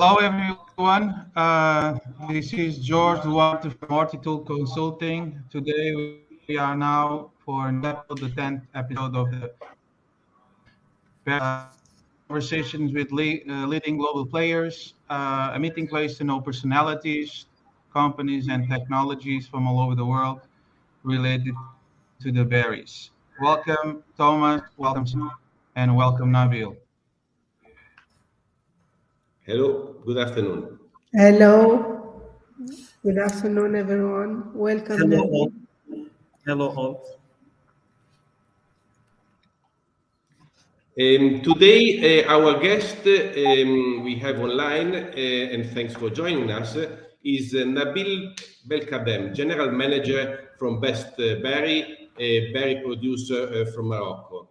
Hello, everyone. This is George Duarte from Hortitool Consulting. Today, we are now for Nabil, the 10th episode of the conversations with leading global players, a meeting place to know personalities, companies, and technologies from all over the world related to the berries. Welcome, Thomas. Welcome, and welcome, Nabil. Hello, good afternoon. Hello. Good afternoon, everyone. Welcome, Hello Nabil. all. Hello all. Today, our guest we have online, and thanks for joining us, is Nabil Belmkaddem, General Manager from BestBerry, a berry producer from Morocco.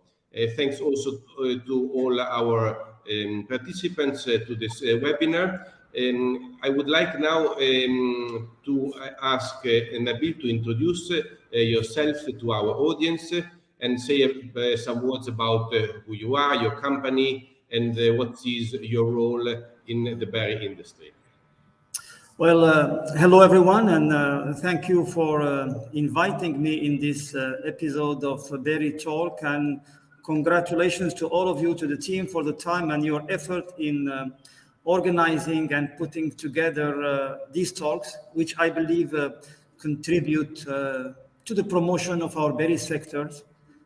Thanks also to all our participants to this webinar. I would like now to ask Nabil to introduce yourself to our audience and say some words about who you are, your company, and what is your role in the berry industry. Well, hello everyone, and thank you for inviting me in this episode of Berry Talk, and congratulations to all of you, to the team, for the time and your effort in organizing and putting together these talks, which I believe contribute to the promotion of our berry sectors.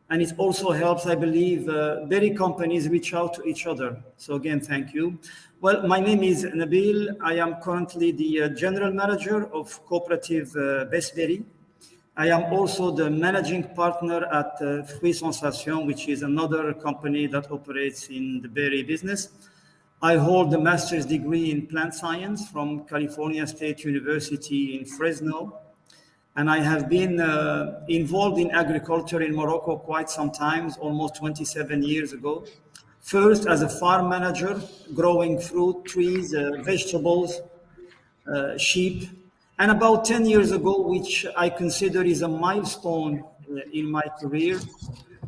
And it also helps, I believe, berry companies reach out to each other. So again, thank you. Well, my name is Nabil. I am currently the General Manager of Cooperative BestBerry. I am also the Managing Partner at Fruit Sensation, which is another company that operates in the berry business. I hold a master's degree in plant science from California State University in Fresno. And I have been involved in agriculture in Morocco quite some time, almost 27 years ago. First as a farm manager, growing fruit, trees, vegetables, sheep. And about 10 years ago, which I consider is a milestone in my career,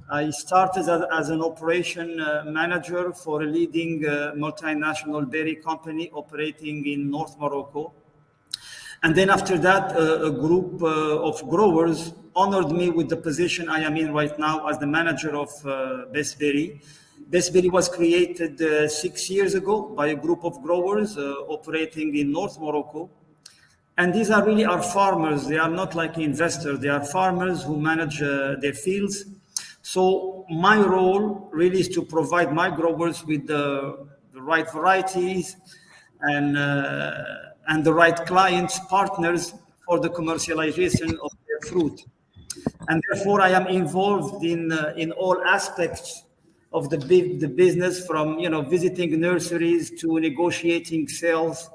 I started as an operation manager for a leading multinational berry company operating in North Morocco. And then after that, a group of growers honored me with the position I am in right now as the manager of BestBerry. BestBerry was created 6 years ago by a group of growers operating in North Morocco. And these are really our farmers. They are not like investors. They are farmers who manage their fields. So my role really is to provide my growers with the right varieties and the right clients, partners for the commercialization of their fruit. And therefore, I am involved in all aspects of the business, from visiting nurseries to negotiating sales,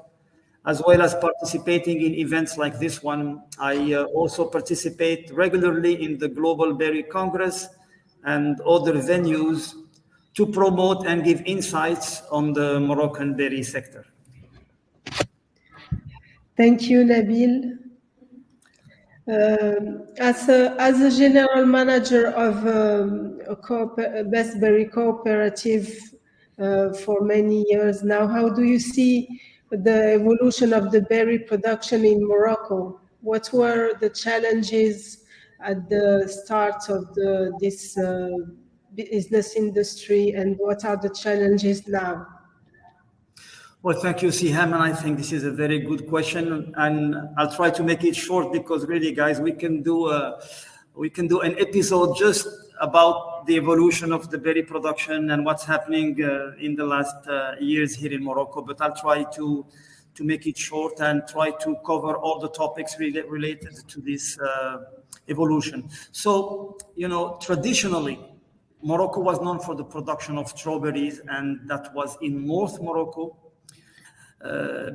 as well as participating in events like this one. I also participate regularly in the Global Berry Congress and other venues to promote and give insights on the Moroccan berry sector. Thank you, Nabil. As a general manager of BestBerry Cooperative for many years now, how do you see the evolution of the berry production in Morocco? What were the challenges at the start of this business industry, and what are the challenges now? Well, thank you, Siham, and I think this is a very good question, and I'll try to make it short because really, guys, we can do an episode just about the evolution of the berry production and what's happening in the last years here in Morocco. But I'll try to make it short and try to cover all the topics related to this evolution. So, traditionally, Morocco was known for the production of strawberries, and that was in North Morocco.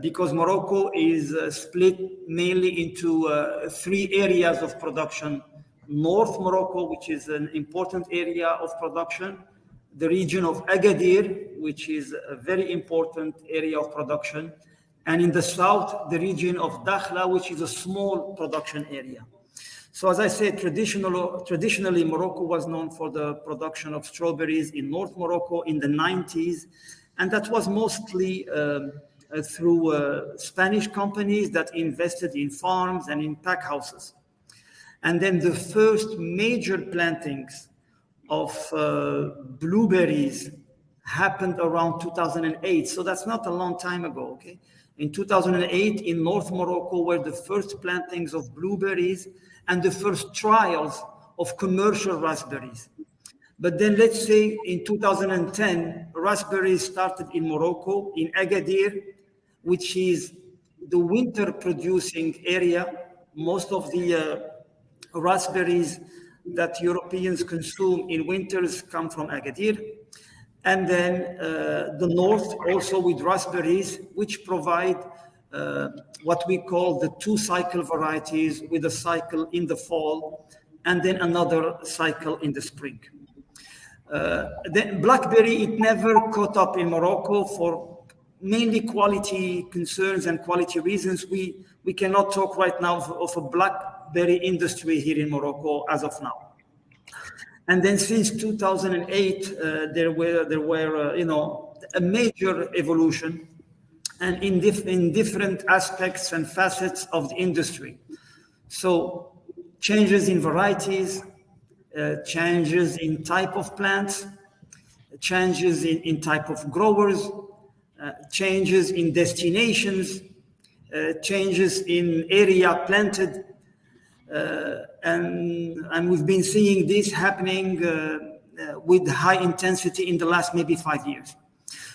Because Morocco is split mainly into 3 areas of production. North Morocco, which is an important area of production, the region of Agadir, which is a very important area of production, and in the south, the region of Dakhla, which is a small production area. So as I said, traditionally Morocco was known for the production of strawberries in North Morocco in the 90s, and that was mostly through Spanish companies that invested in farms and in pack houses. And then the first major plantings of blueberries happened around 2008. So that's not a long time ago, okay? In 2008, in North Morocco, were the first plantings of blueberries and the first trials of commercial raspberries. But then let's say in 2010, raspberries started in Morocco, in Agadir, which is the winter producing area. Most of the raspberries that Europeans consume in winters come from Agadir. And then the north also with raspberries, which provide what we call the 2-cycle varieties, with a cycle in the fall and then another cycle in the spring. The blackberry, it never caught up in Morocco for mainly quality concerns and quality reasons. We cannot talk right now of a blackberry industry here in Morocco as of now. And then since 2008, there were a major evolution, and in different aspects and facets of the industry. So changes in varieties, changes in type of plants, changes in type of growers, changes in destinations, changes in area planted. And we've been seeing this happening with high intensity in the last maybe 5 years.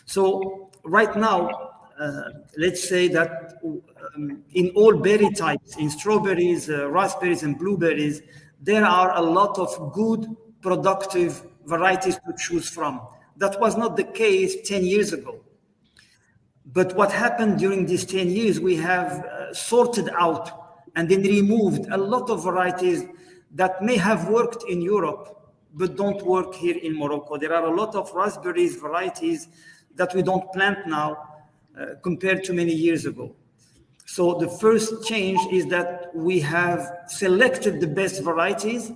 So right now, let's say that in all berry types, in strawberries, raspberries, and blueberries, there are a lot of good, productive varieties to choose from. That was not the case 10 years ago. But what happened during these 10 years, we have sorted out and then removed a lot of varieties that may have worked in Europe, but don't work here in Morocco. There are a lot of raspberries varieties that we don't plant now compared to many years ago. So the first change is that we have selected the best varieties,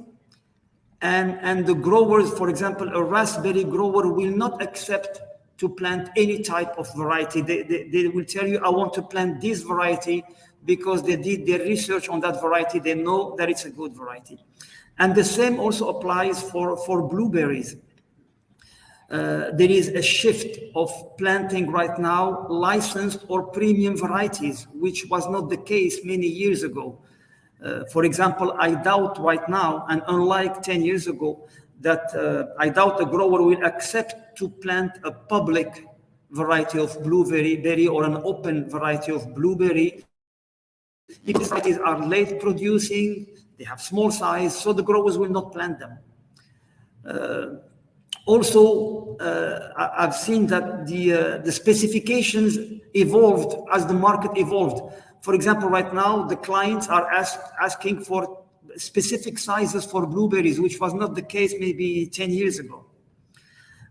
and the growers, for example, a raspberry grower will not accept to plant any type of variety. They will tell you, I want to plant this variety because they did their research on that variety. They know that it's a good variety. And the same also applies for blueberries. There is a shift of planting right now licensed or premium varieties, which was not the case many years ago. For example, I doubt right now, and unlike 10 years ago, that I doubt a grower will accept to plant a public variety of blueberry or an open variety of blueberry. Because varieties are late producing, they have small size, so the growers will not plant them. Also, I've seen that the specifications evolved as the market evolved. For example, right now, the clients are asking for specific sizes for blueberries, which was not the case maybe 10 years ago.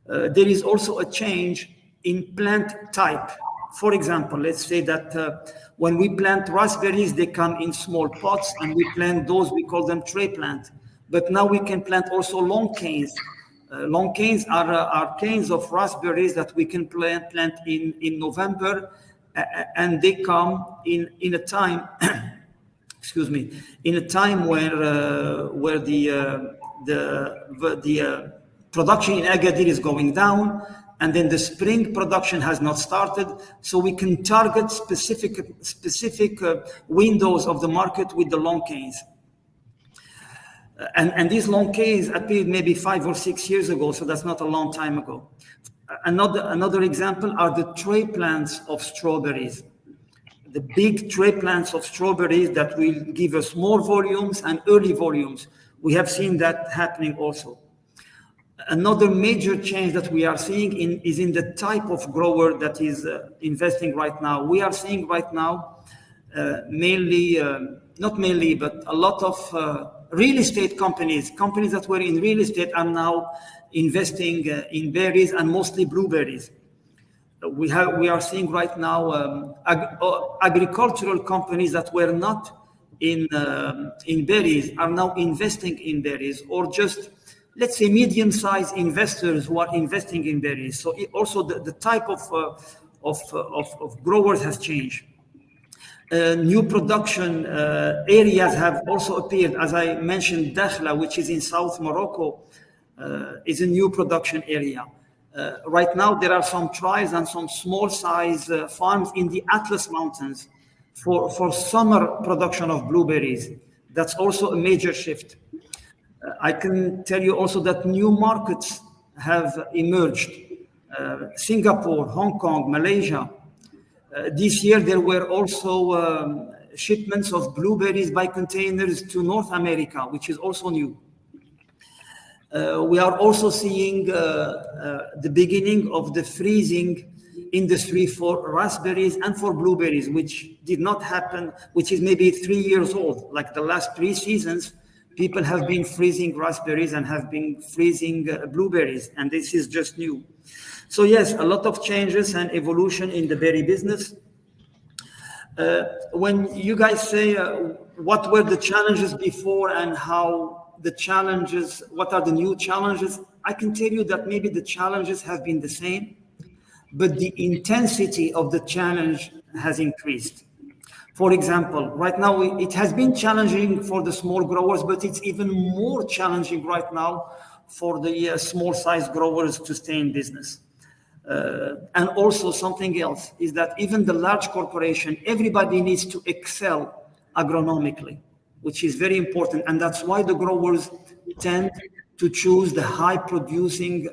There is also a change in plant type. For example, let's say that when we plant raspberries, they come in small pots, and we plant those, we call them tray plant. But now we can plant also long canes. Long canes are canes of raspberries that we can plant in November, and they come in a time, excuse me, in a time where the production in Agadir is going down, and then the spring production has not started, so we can target specific windows of the market with the long canes. And these long canes appeared maybe 5 or 6 years ago, so that's not a long time ago. Another example are the tray plants of strawberries. The big tray plants of strawberries that will give us more volumes and early volumes. We have seen that happening also. Another major change that we are seeing is in the type of grower that is investing right now. We are seeing right now not mainly, but a lot of real estate companies that were in real estate are now investing in berries and mostly blueberries. We are seeing right now agricultural companies that were not in berries are now investing in berries, or just, let's say, medium-sized investors who are investing in berries. So also the type of growers has changed. New production areas have also appeared. As I mentioned, Dakhla, which is in South Morocco, is a new production area. Right now, there are some trials and some small size farms in the Atlas Mountains for summer production of blueberries. That's also a major shift. I can tell you also that new markets have emerged. Singapore, Hong Kong, Malaysia. This year, there were also shipments of blueberries by containers to North America, which is also new. We are also seeing the beginning of the freezing industry for raspberries and for blueberries, which did not happen, which is maybe 3 years old. Like the last 3 seasons, people have been freezing raspberries and have been freezing blueberries, and this is just new. So yes, a lot of changes and evolution in the berry business. When you guys say what were the challenges before and how the challenges, what are the new challenges? I can tell you that maybe the challenges have been the same, but the intensity of the challenge has increased. For example, right now it has been challenging for the small growers, but it's even more challenging right now for the small size growers to stay in business. And also something else is that even the large corporation, everybody needs to excel agronomically, which is very important. And that's why the growers tend to choose the high producing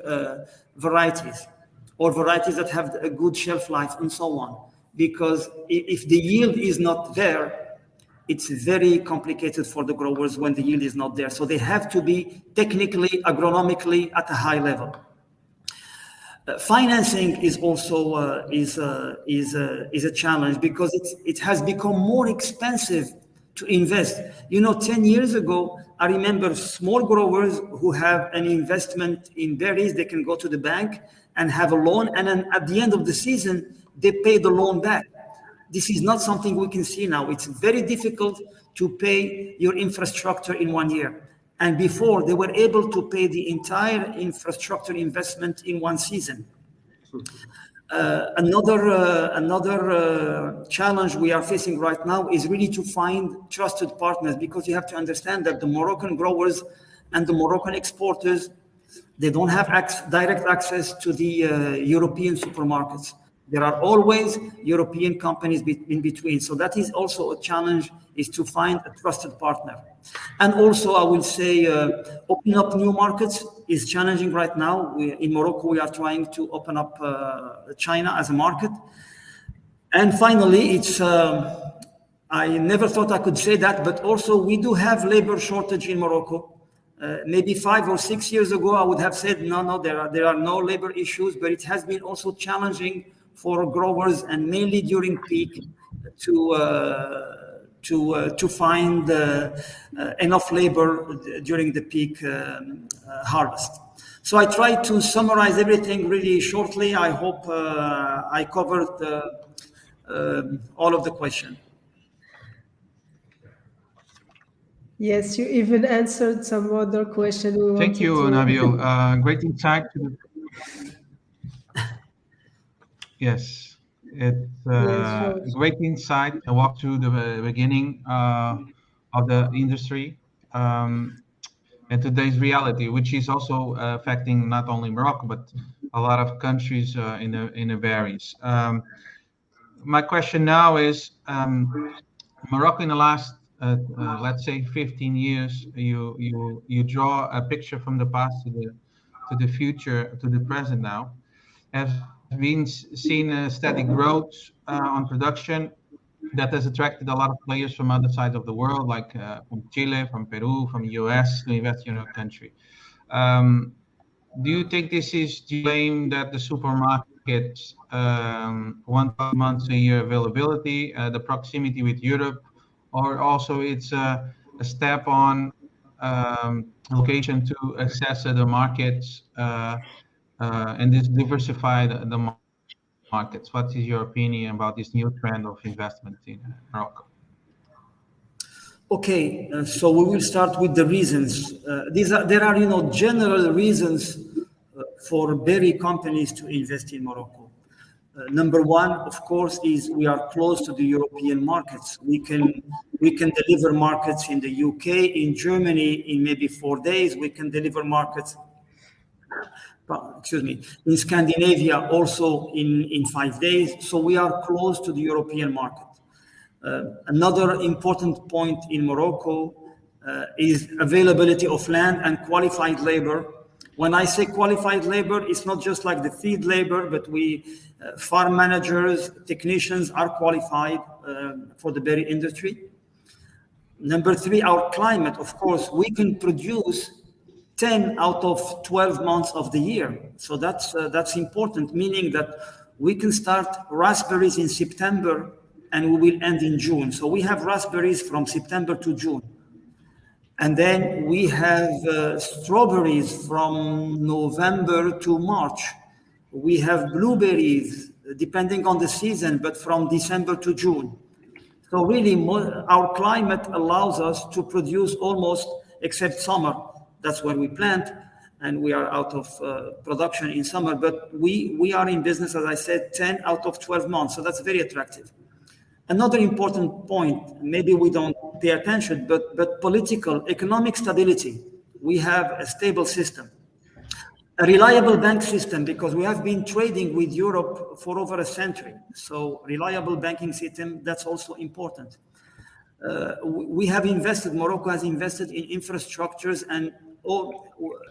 varieties or varieties that have a good shelf life and so on. Because if the yield is not there, it's very complicated for the growers when the yield is not there. So they have to be technically, agronomically at a high level. Financing is also is a challenge because it has become more expensive to invest. 10 years ago, I remember small growers who have an investment in berries, they can go to the bank and have a loan, and then at the end of the season, they pay the loan back. This is not something we can see now. It's very difficult to pay your infrastructure in 1 year. And before, they were able to pay the entire infrastructure investment in 1 season. Another challenge we are facing right now is really to find trusted partners, because you have to understand that the Moroccan growers and the Moroccan exporters, they don't have direct access to the European supermarkets. There are always European companies in between. So that is also a challenge, is to find a trusted partner. And also, I will say, opening up new markets is challenging right now. In Morocco, we are trying to open up China as a market. And finally, I never thought I could say that, but also we do have labor shortage in Morocco. Maybe 5 or 6 years ago, I would have said, no, there are no labor issues, but it has been also challenging for growers, and mainly during peak, to find enough labor during the peak harvest. So I tried to summarize everything really shortly. I hope I covered all of the question. Yes, you even answered some other question we wanted. Thank you, Nabil. Great insight. Yes, it's great insight. I walked through the beginning of the industry and today's reality, which is also affecting not only Morocco but a lot of countries in the berries. My question now is, Morocco in the last let's say 15 years, you draw a picture from the past to the future, to the present now, has been seen a steady growth on production that has attracted a lot of players from other sides of the world, like from Chile, from Peru, from the US, to invest in your country. Do you think this is to blame that the supermarkets want months a year availability, the proximity with Europe, or also it's a step on location to access the markets and this diversify the markets? What is your opinion about this new trend of investment in Morocco? Okay, so we will start with the reasons. There are general reasons for berry companies to invest in Morocco. Number one, of course, is we are close to the European markets. We can deliver markets in the UK, in Germany, in maybe 4 days. We can deliver markets, in Scandinavia also in 5 days. So we are close to the European market. Another important point in Morocco is availability of land and qualified labor. When I say qualified labor, it's not just like the field labor, but farm managers, technicians are qualified for the berry industry. Number three, our climate. Of course, we can produce 10 out of 12 months of the year. So that's important, meaning that we can start raspberries in September and we will end in June. So we have raspberries from September to June. And then we have strawberries from November to March. We have blueberries, depending on the season, but from December to June. So really, our climate allows us to produce almost, except summer. That's where we plant, and we are out of production in summer. But we are in business, as I said, 10 out of 12 months. So that's very attractive. Another important point, maybe we don't pay attention, but political, economic stability. We have a stable system. A reliable bank system, because we have been trading with Europe for over a century. So reliable banking system, that's also important. We have invested, Morocco has invested in infrastructures and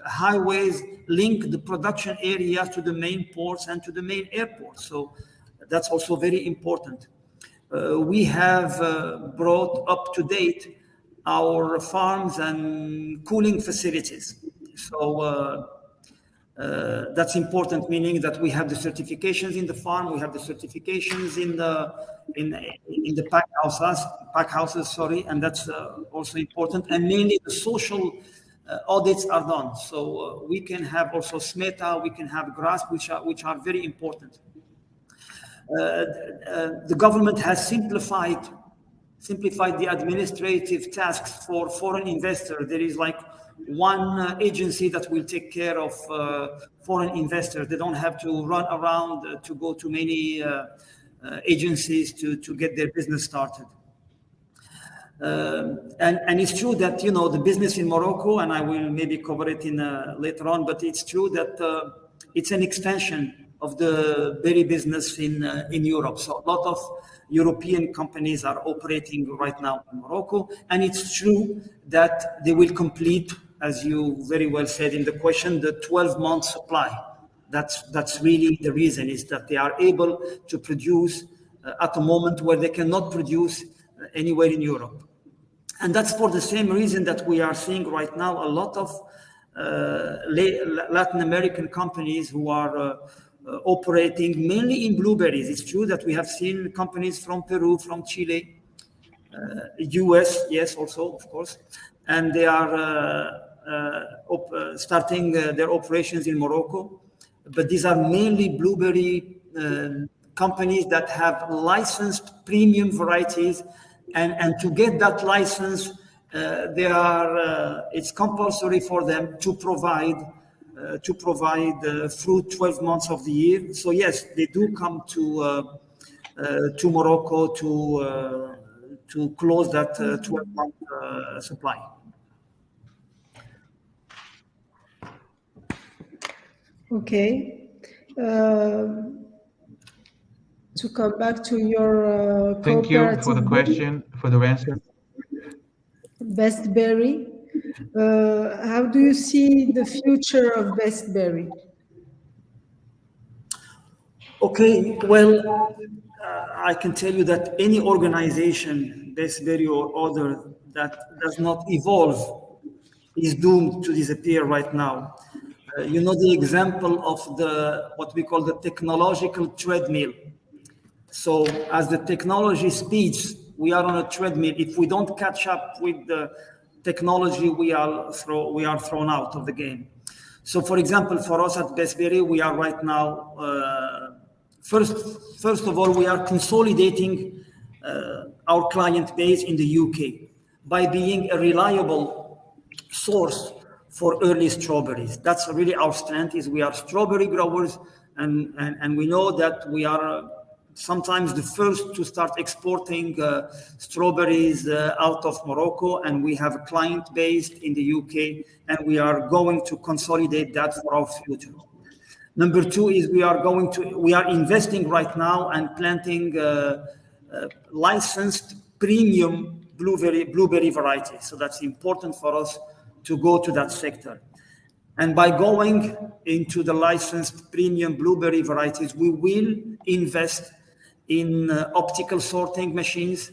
highways link the production areas to the main ports and to the main airports. So that's also very important. We have brought up to date our farms and cooling facilities. So that's important, meaning that we have the certifications in the farm, we have the certifications in the pack houses, and that's also important. And mainly the social audits are done. So we can have also smeta, we can have grass, which are very important. The government has simplified the administrative tasks for foreign investors. There is like one agency that will take care of foreign investors. They don't have to run around to go to many agencies to get their business started. And it's true that, the business in Morocco, and I will maybe cover it later on, but it's true that it's an extension of the berry business in Europe. So a lot of European companies are operating right now in Morocco. And it's true that they will complete, as you very well said in the question, the 12-month supply. That's really the reason, is that they are able to produce at a moment where they cannot produce anywhere in Europe. And that's for the same reason that we are seeing right now a lot of Latin American companies who are operating mainly in blueberries. It's true that we have seen companies from Peru, from Chile, US, yes, also, of course, and they are starting their operations in Morocco. But these are mainly blueberry companies that have licensed premium varieties, and to get that license, it's compulsory for them to provide fruit 12 months of the year. So yes, they do come to Morocco to close that 12-month supply. Okay. To come back to your Thank you for the question, for the answer. BestBerry. How do you see the future of BestBerry? Okay, well, I can tell you that any organization, BestBerry or other, that does not evolve is doomed to disappear right now. The example of what we call the technological treadmill. So as the technology speeds, we are on a treadmill. If we don't catch up with the technology, we are thrown out of the game. So for example, for us at BestBerry, we are right now, first of all, we are consolidating our client base in the UK by being a reliable source for early strawberries. That's really our strength, is we are strawberry growers and we know that we are sometimes the first to start exporting strawberries out of Morocco, and we have a client based in the UK, and we are going to consolidate that for our future. Number two is we are investing right now and planting licensed premium blueberry varieties. So that's important for us to go to that sector. And by going into the licensed premium blueberry varieties, we will invest in optical sorting machines,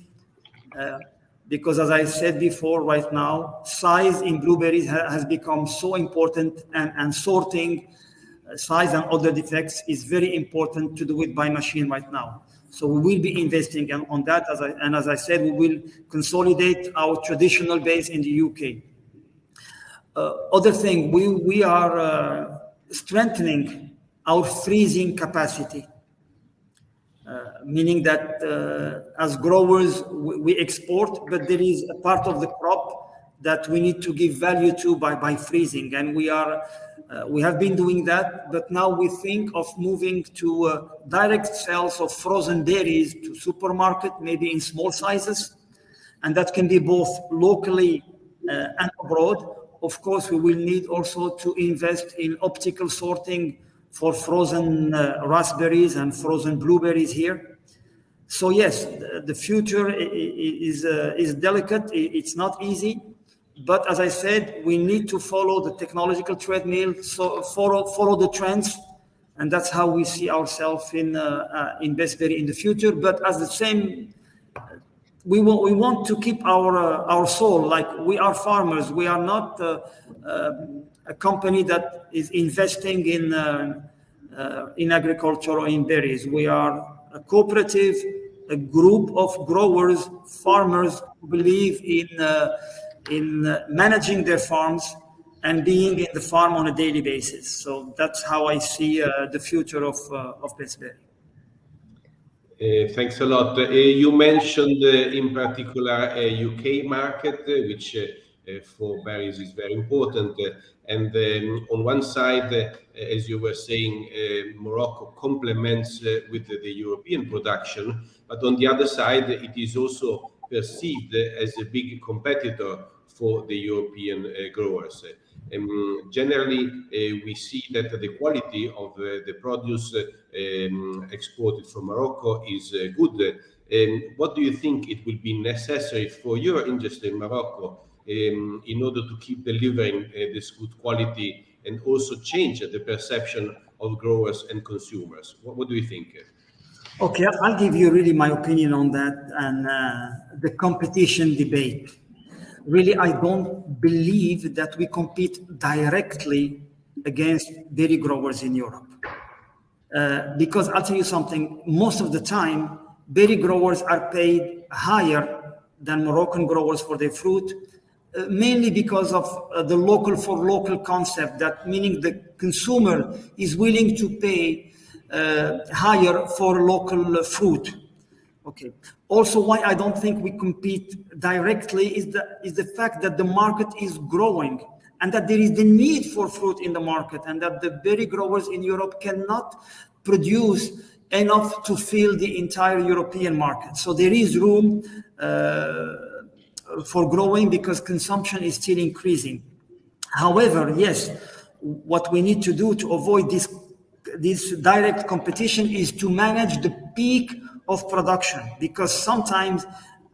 because as I said before, right now, size in blueberries has become so important, and sorting size and other defects is very important to do it by machine right now. So we will be investing on that, as I said, we will consolidate our traditional base in the UK. Other thing, we are strengthening our freezing capacity, meaning that as growers we export, but there is a part of the crop that we need to give value to by freezing, and we have been doing that, but now we think of moving to direct sales of frozen berries to supermarket, maybe in small sizes, and that can be both locally and abroad. Of course, we will need also to invest in optical sorting for frozen raspberries and frozen blueberries here. So yes, the future is delicate. It's not easy, but as I said, we need to follow the technological treadmill, so follow the trends, and that's how we see ourselves in BestBerry in the future. But as the same, we want to keep our soul. Like, we are farmers. We are not a company that is investing in agriculture or in berries. We are a cooperative, a group of growers, farmers who believe in managing their farms and being in the farm on a daily basis. So that's how I see the future of BestBerry. Thanks a lot. You mentioned in particular UK market, which for berries is very important. And on one side, as you were saying, Morocco complements with the European production, but on the other side, it is also perceived as a big competitor for the European growers. Generally, we see that the quality of the produce exported from Morocco is good. What do you think it will be necessary for your industry in Morocco in order to keep delivering this good quality and also change the perception of growers and consumers? What do you think? Okay, I'll give you really my opinion on that and the competition debate. Really, I don't believe that we compete directly against berry growers in Europe. Because I'll tell you something, most of the time, berry growers are paid higher than Moroccan growers for their fruit, mainly because of the local for local concept, that meaning the consumer is willing to pay higher for local fruit. Okay. Also, why I don't think we compete directly is the fact that the market is growing and that there is the need for fruit in the market, and that the berry growers in Europe cannot produce enough to fill the entire European market. So there is room for growing because consumption is still increasing. However, yes, what we need to do to avoid this direct competition is to manage the peak of production, because sometimes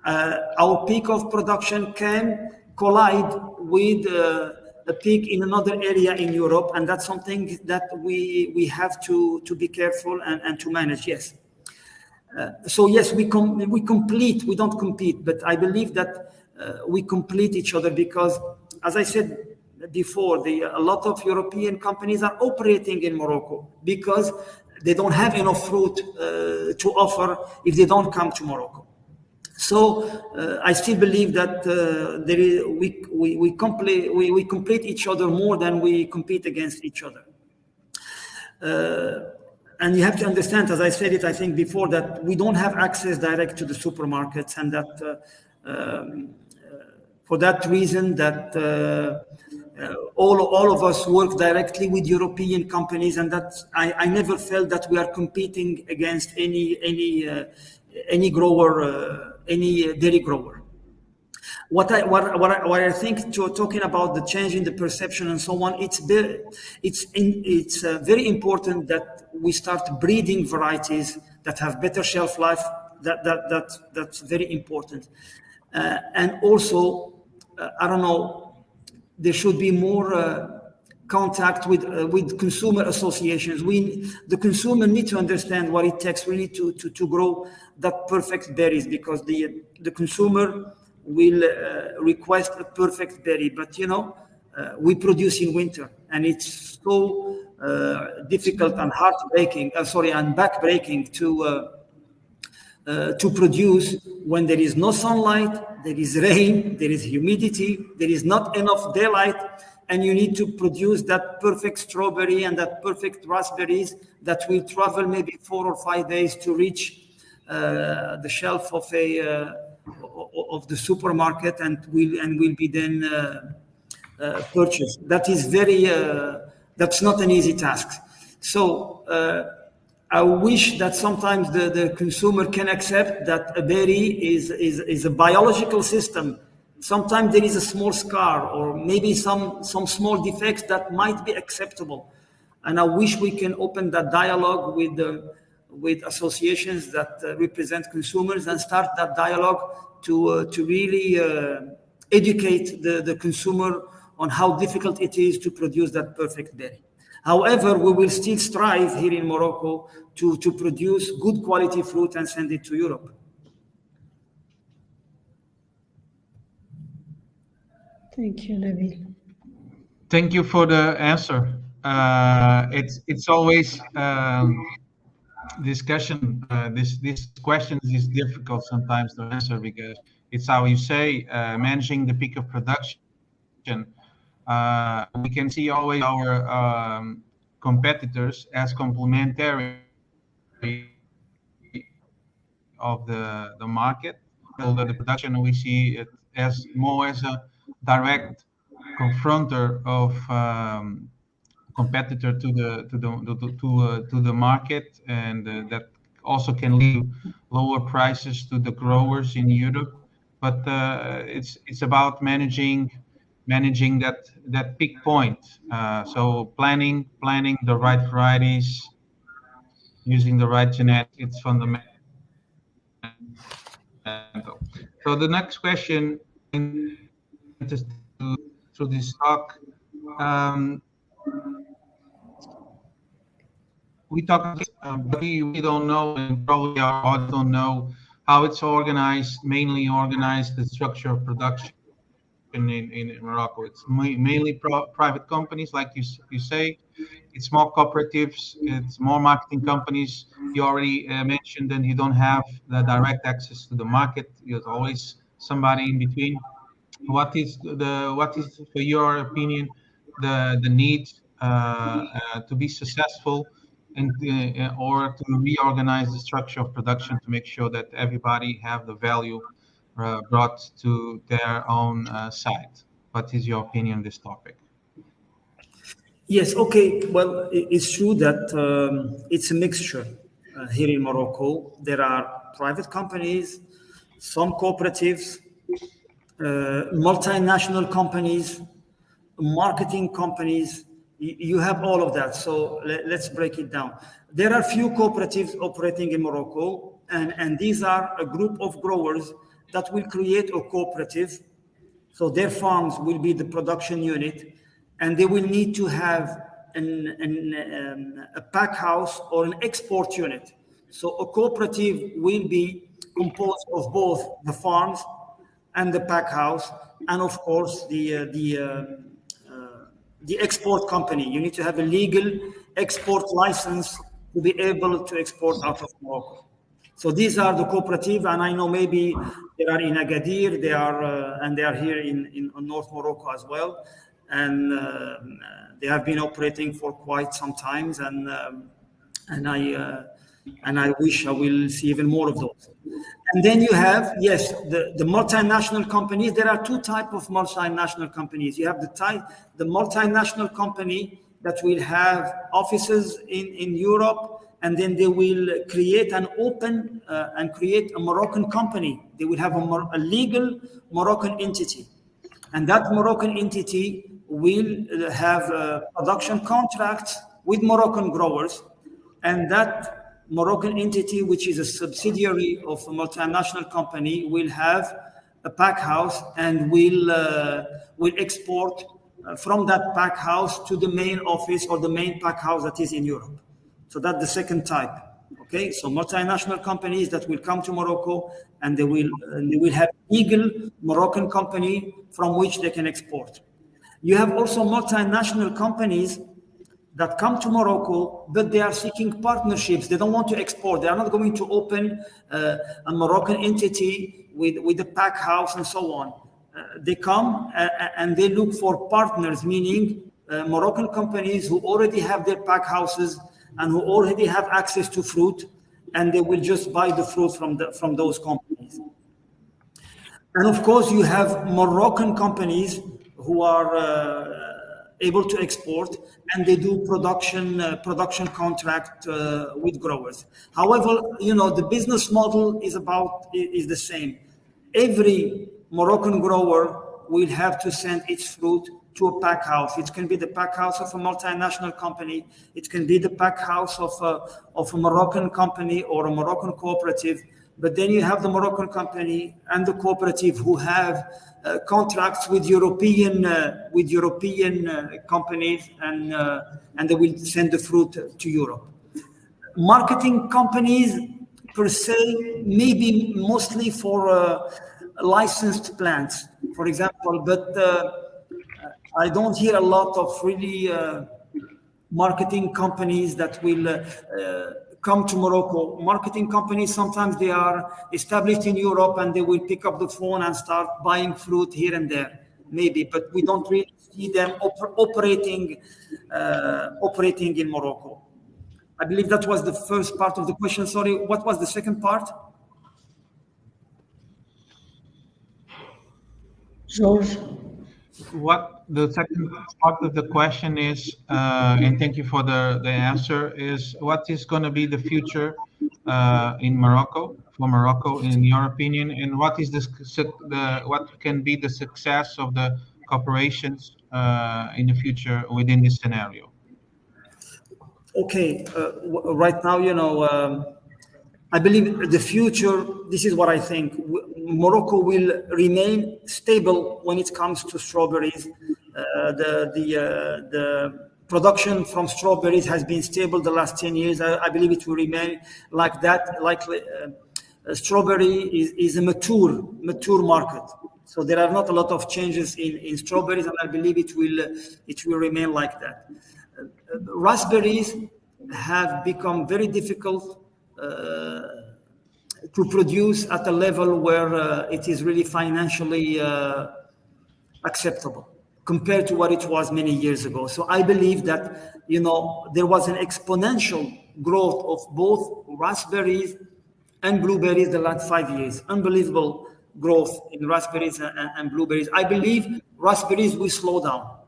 our peak of production can collide with a peak in another area in Europe, and that's something that we have to be careful and to manage. Yes. So yes, we complete. We don't compete, but I believe that we complete each other because, as I said before, a lot of European companies are operating in Morocco because they don't have enough fruit to offer if they don't come to Morocco. So I still believe that we complete each other more than we compete against each other. And you have to understand, as I said it, I think before, that we don't have access direct to the supermarkets, and that for that reason that all of us work directly with European companies, and that I never felt that we are competing against any grower, any dairy grower. What I think, talking about the change in the perception and so on, it's very important that we start breeding varieties that have better shelf life. That's very important, and also I don't know, there should be more contact with consumer associations. The consumer need to understand what it takes really to grow that perfect berries, because the consumer will request a perfect berry, but we produce in winter, and it's so difficult and backbreaking to produce when there is no sunlight, there is rain, there is humidity, there is not enough daylight, and you need to produce that perfect strawberry and that perfect raspberries that will travel maybe 4 or 5 days to reach the shelf of the supermarket and will be then purchased. That is that's not an easy task. So I wish that sometimes the consumer can accept that a berry is a biological system. Sometimes there is a small scar or maybe some small defects that might be acceptable. And I wish we can open that dialogue with associations that represent consumers and start that dialogue to really educate the consumer on how difficult it is to produce that perfect berry. However, we will still strive here in Morocco to produce good quality fruit and send it to Europe. Thank you, Nabil. Thank you for the answer. It's always discussion. This question is difficult sometimes to answer, because it's how you say managing the peak of production. We can see always our competitors as complementary of the market. Although the production, we see it as more as a direct confronter of competitor to the market, and that also can lead to lower prices to the growers in Europe. But it's about managing that peak point. So planning the right varieties, using the right genetics, it's fundamental. So the next question is to this talk. We talk, but we don't know, and probably our audience don't know how it's organized, mainly organized, the structure of production in Morocco. It's mainly private companies, like you say. It's more cooperatives, it's more marketing companies. You already mentioned that you don't have the direct access to the market. There's always somebody in between. What is, for your opinion, the need to be successful, and or to reorganize the structure of production to make sure that everybody have the value brought to their own site? What is your opinion on this topic? Yes, okay. Well, it's true that it's a mixture here in Morocco. There are private companies, some cooperatives, multinational companies, marketing companies. You have all of that. So let's break it down. There are few cooperatives operating in Morocco, and these are a group of growers that will create a cooperative. So their farms will be the production unit, and they will need to have a pack house or an export unit. So a cooperative will be composed of both the farms and the pack house, and of course the export company. You need to have a legal export license to be able to export out of Morocco. So these are the cooperative, and I know maybe they are in Agadir, they are here in North Morocco as well, and they have been operating for quite some time, and And I wish I will see even more of those. And then you have, yes, the multinational companies. There are two types of multinational companies. You have the multinational company that will have offices in Europe, and then they will create and create a Moroccan company. They will have a legal Moroccan entity. And that Moroccan entity will have production contracts with Moroccan growers. And that Moroccan entity, which is a subsidiary of a multinational company, will have a pack house and will export from that pack house to the main office or the main pack house that is in Europe. So that's the second type. Okay, so multinational companies that will come to Morocco, and they will have legal Moroccan company from which they can export. You have also multinational companies that come to Morocco, but they are seeking partnerships. They don't want to export. They are not going to open a Moroccan entity with a pack house and so on. They come and they look for partners, meaning Moroccan companies who already have their pack houses and who already have access to fruit, and they will just buy the fruit from those companies. And of course, you have Moroccan companies who are able to export, and they do production contract with growers. However, the business model is the same. Every Moroccan grower will have to send its fruit to a pack house. It can be the pack house of a multinational company. It can be the pack house of a Moroccan company or a Moroccan cooperative. But then you have the Moroccan company and the cooperative who have contracts with European companies, and they will send the fruit to Europe. Marketing companies per se, maybe mostly for licensed plants, for example, but I don't hear a lot of really marketing companies that will come to Morocco. Marketing companies, sometimes they are established in Europe and they will pick up the phone and start buying fruit here and there, maybe, but we don't really see them operating in Morocco. I believe that was the first part of the question. Sorry, what was the second part? George. What the second part of the question is, and thank you for the answer, is what is going to be the future in Morocco, for Morocco, in your opinion, and what is what can be the success of the corporations in the future within this scenario? Okay, right now, I believe the future, this is what I think. Morocco will remain stable when it comes to strawberries. The production from strawberries has been stable the last 10 years. I believe it will remain like that. Likely, strawberry is a mature market. So there are not a lot of changes in strawberries, and I believe it will remain like that. Raspberries have become very difficult to produce at a level where it is really financially acceptable compared to what it was many years ago. So I believe that, there was an exponential growth of both raspberries and blueberries the last 5 years. Unbelievable growth in raspberries and blueberries. I believe raspberries will slow down.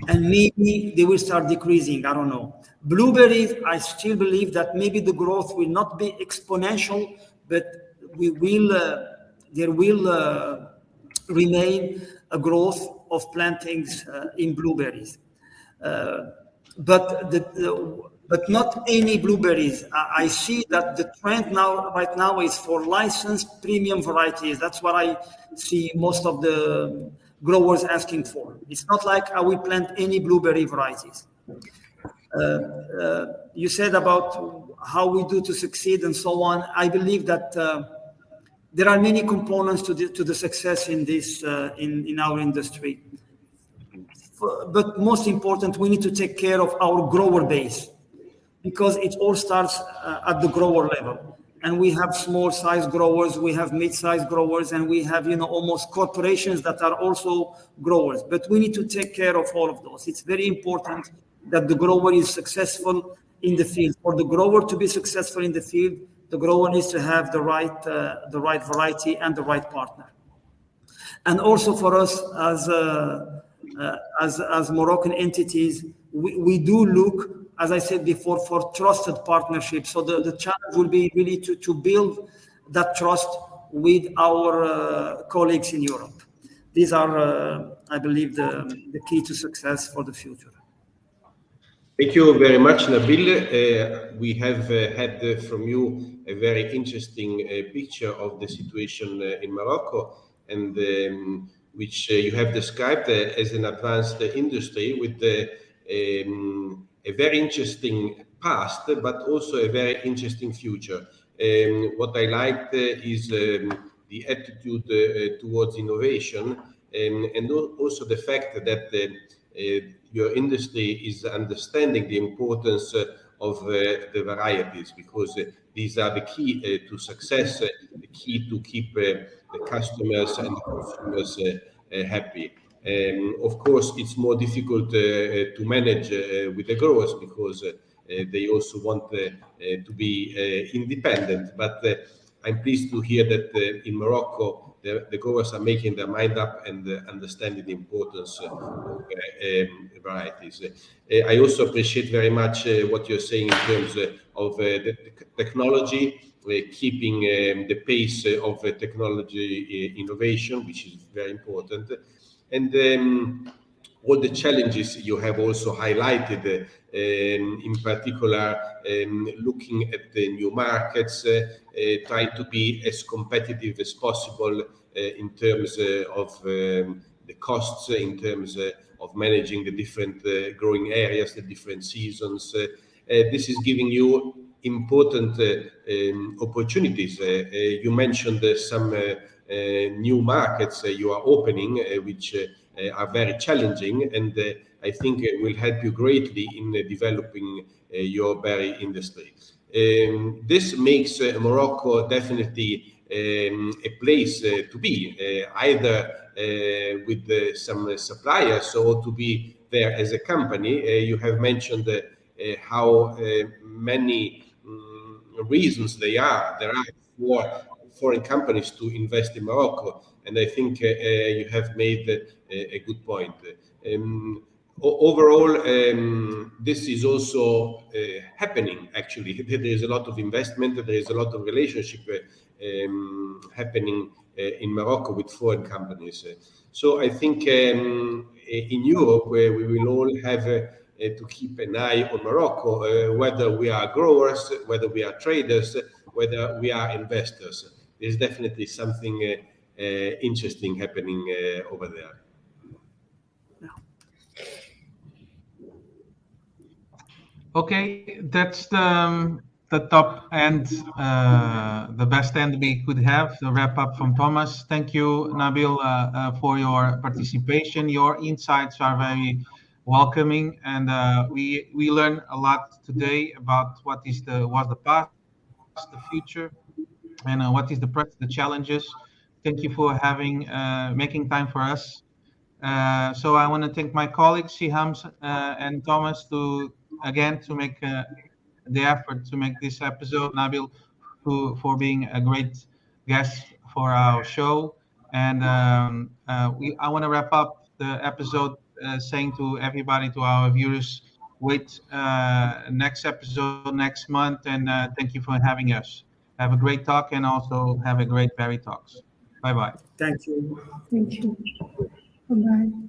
And maybe they will start decreasing. I don't know. Blueberries, I still believe that maybe the growth will not be exponential, but there will remain a growth of plantings in blueberries. But not any blueberries. I see that the trend right now is for licensed premium varieties. That's what I see most of the growers asking for. It's not like I will plant any blueberry varieties. You said about how we do to succeed and so on. I believe that there are many components to the success in this in our industry. But most important, we need to take care of our grower base, because it all starts at the grower level. And we have small size growers, we have mid-sized growers, and we have, almost corporations that are also growers. But we need to take care of all of those. It's very important that the grower is successful in the field. For the grower to be successful in the field, the grower needs to have the right variety and the right partner. And also for us as Moroccan entities, we do look, as I said before, for trusted partnerships. So the challenge will be really to build that trust with our colleagues in Europe. These are, I believe, the key to success for the future. Thank you very much, Nabil. We have had from you a very interesting picture of the situation in Morocco, and which you have described as an advanced industry with a very interesting past, but also a very interesting future. What I liked is the attitude towards innovation, and also the fact that your industry is understanding the importance of the varieties, because these are the key to success, the key to keep the customers and the consumers happy. Of course, it's more difficult to manage with the growers, because they also want to be independent. But I'm pleased to hear that in Morocco, the growers are making their mind up and understanding the importance of varieties. I also appreciate very much what you're saying in terms of the technology, keeping the pace of technology innovation, which is very important. And all the challenges you have also highlighted, in particular, looking at the new markets, trying to be as competitive as possible in terms of the costs, in terms of managing the different growing areas, the different seasons. This is giving you important opportunities. You mentioned some new markets you are opening, which are very challenging, and I think it will help you greatly in developing your berry industry. This makes Morocco definitely a place to be, either with some suppliers or to be there as a company. You have mentioned how many reasons there are for foreign companies to invest in Morocco, and I think you have made a good point. Overall, this is also happening, actually. There is a lot of investment, there is a lot of relationship happening in Morocco with foreign companies. So I think in Europe, where we will all have to keep an eye on Morocco, whether we are growers, whether we are traders, whether we are investors. There's definitely something interesting happening over there. Okay, that's the top end, the best end we could have. The wrap up from Thomas. Thank you, Nabil, for your participation. Your insights are very welcoming, and we learned a lot today about what the past, the future, and what is the present, the challenges. Thank you for making time for us. So I want to thank my colleagues, Siham and Thomas, to make the effort to make this episode. Nabil, for being a great guest for our show. And I want to wrap up the episode saying to everybody, to our viewers, wait next episode next month. And thank you for having us. Have a great talk, and also have a great Berry Talks. Bye-bye. Thank you. Thank you. Bye-bye.